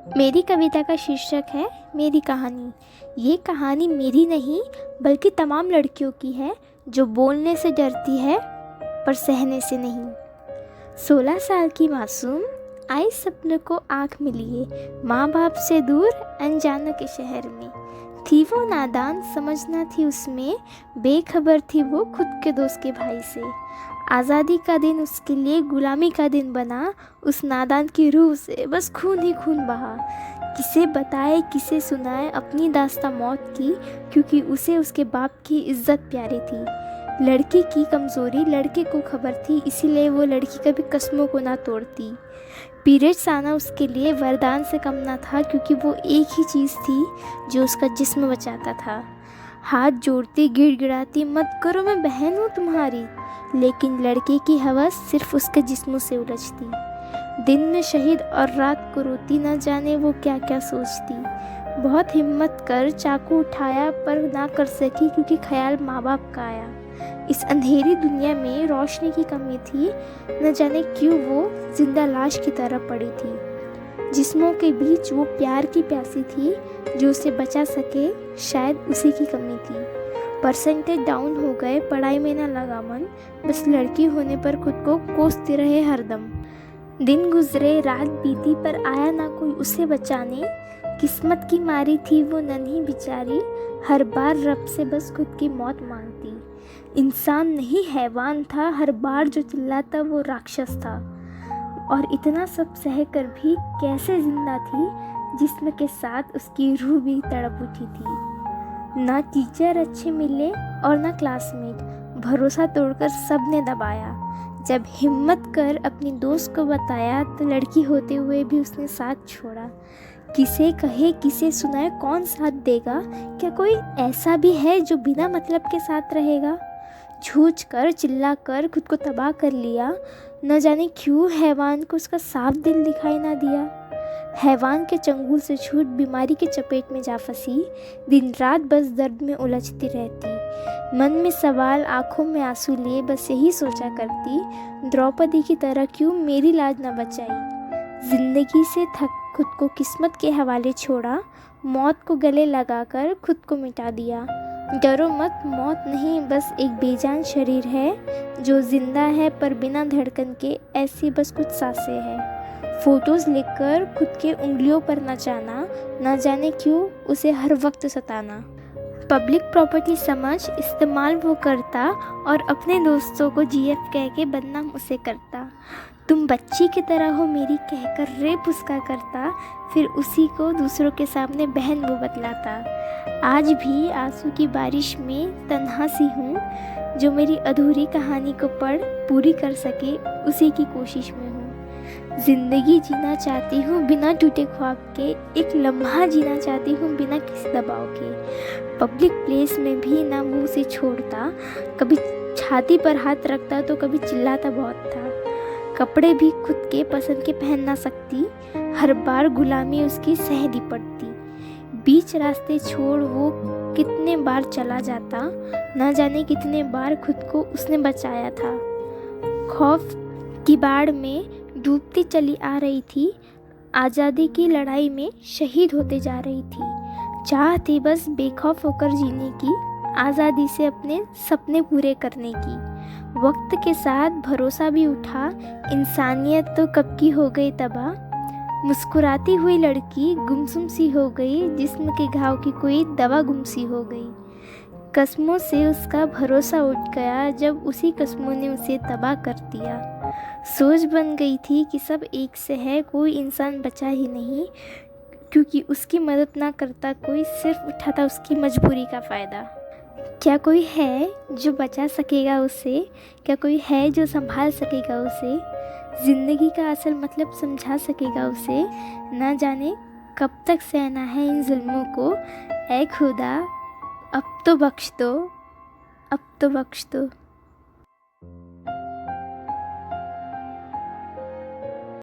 मेरी कविता का शीर्षक है मेरी कहानी। ये कहानी मेरी नहीं बल्कि तमाम लड़कियों की है जो बोलने से डरती है पर सहने से नहीं। 16 साल की मासूम आई सपने को आँख में लिए, माँ बाप से दूर अनजानों के शहर में। थी वो नादान, समझना थी उसमें, बेखबर थी वो खुद के दोस्त के भाई से। आज़ादी का दिन उसके लिए गुलामी का दिन बना, उस नादान की रूह से बस खून ही खून बहा। किसे बताए किसे सुनाए अपनी दास्तां मौत की, क्योंकि उसे उसके बाप की इज्जत प्यारी थी। लड़की की कमज़ोरी लड़के को खबर थी, इसीलिए वो लड़की कभी कस्मों को ना तोड़ती। पीरियड्स आना उसके लिए वरदान से कम ना था, क्योंकि वो एक ही चीज़ थी जो उसका जिस्म बचाता था। हाथ जोड़ती गिड़गिड़ाती, मत करो मैं बहन हूँ तुम्हारी, लेकिन लड़के की हवस सिर्फ उसके जिस्म से उलझती। दिन में शहीद और रात को रोती, न जाने वो क्या क्या सोचती। बहुत हिम्मत कर चाकू उठाया पर ना कर सकी, क्योंकि ख्याल माँ बाप का आया। इस अंधेरी दुनिया में रोशनी की कमी थी, न जाने क्यों वो जिंदा लाश की तरह पड़ी थी। जिस्मों के बीच वो प्यार की प्यासी थी, जो उसे बचा सके शायद उसी की कमी थी। परसेंटेज डाउन हो गए, पढ़ाई में ना लगा मन, बस लड़की होने पर खुद को कोसते रहे हरदम। दिन गुजरे रात बीती पर आया ना कोई उसे बचाने, किस्मत की मारी थी वो नन्ही बेचारी, हर बार रब से बस खुद की मौत मांगती। इंसान नहीं हैवान था, हर बार जो चिल्लाता वो राक्षस था। और इतना सब सह कर भी कैसे जिंदा थी, जिस्म के साथ उसकी रूह भी तड़प उठी थी। ना टीचर अच्छे मिले और ना क्लासमेट, भरोसा तोड़कर सब ने दबाया। जब हिम्मत कर अपनी दोस्त को बताया तो लड़की होते हुए भी उसने साथ छोड़ा। किसे कहे किसे सुनाए, कौन साथ देगा? क्या कोई ऐसा भी है जो बिना मतलब के साथ रहेगा? झूठ कर चिल्ला कर खुद को तबाह कर लिया, न जाने क्यों हैवान को उसका साफ दिल दिखाई ना दिया। हैवान के चंगुल से छूट बीमारी के चपेट में जा फंसी, दिन रात बस दर्द में उलझती रहती। मन में सवाल आंखों में आंसू लिए बस यही सोचा करती, द्रौपदी की तरह क्यों मेरी लाज न बचाई। जिंदगी से थक खुद को किस्मत के हवाले छोड़ा, मौत को गले लगाकर खुद को मिटा दिया। डरो मत, मौत नहीं बस एक बेजान शरीर है, जो जिंदा है पर बिना धड़कन के, ऐसी बस कुछ सांसें हैं। फोटोज़ लिखकर खुद के उंगलियों पर नचाना, न जाने क्यों उसे हर वक्त सताना। पब्लिक प्रॉपर्टी समझ इस्तेमाल वो करता, और अपने दोस्तों को जीएफ कह के बदनाम उसे करता। तुम बच्ची की तरह हो मेरी कहकर रेप उसका करता, फिर उसी को दूसरों के सामने बहन वो बतलाता। आज भी आंसू की बारिश में तन्हा सी हूँ, जो मेरी अधूरी कहानी को पढ़ पूरी कर सके उसी की कोशिश में हूँ। जिंदगी जीना चाहती हूँ बिना टूटे ख्वाब के, एक लम्हा जीना चाहती हूँ बिना किसी दबाव के। पब्लिक प्लेस में भी ना वो उसे छोड़ता, कभी छाती पर हाथ रखता तो कभी चिल्लाता बहुत था। कपड़े भी खुद के पसंद के पहन ना सकती, हर बार गुलामी उसकी सहनी पड़ती। बीच रास्ते छोड़ वो कितने बार चला जाता, ना जाने कितने बार खुद को उसने बचाया था। खौफ की बाढ़ में डूबती चली आ रही थी, आज़ादी की लड़ाई में शहीद होते जा रही थी। चाह थी बस बेखौफ होकर जीने की, आज़ादी से अपने सपने पूरे करने की। वक्त के साथ भरोसा भी उठा, इंसानियत तो कब की हो गई तबाह। मुस्कुराती हुई लड़की गुमसुम सी हो गई, जिस्म के घाव की कोई दवा गुमसी हो गई। कस्मों से उसका भरोसा उठ गया, जब उसी कस्मों ने उसे तबाह कर दिया। सोच बन गई थी कि सब एक से है, कोई इंसान बचा ही नहीं, क्योंकि उसकी मदद ना करता कोई, सिर्फ उठाता उसकी मजबूरी का फ़ायदा। क्या कोई है जो बचा सकेगा उसे? क्या कोई है जो संभाल सकेगा उसे? ज़िंदगी का असल मतलब समझा सकेगा उसे? ना जाने कब तक सहना है इन जुल्मों को। ऐ खुदा अब तो बख्श दो, अब तो बख्श दो।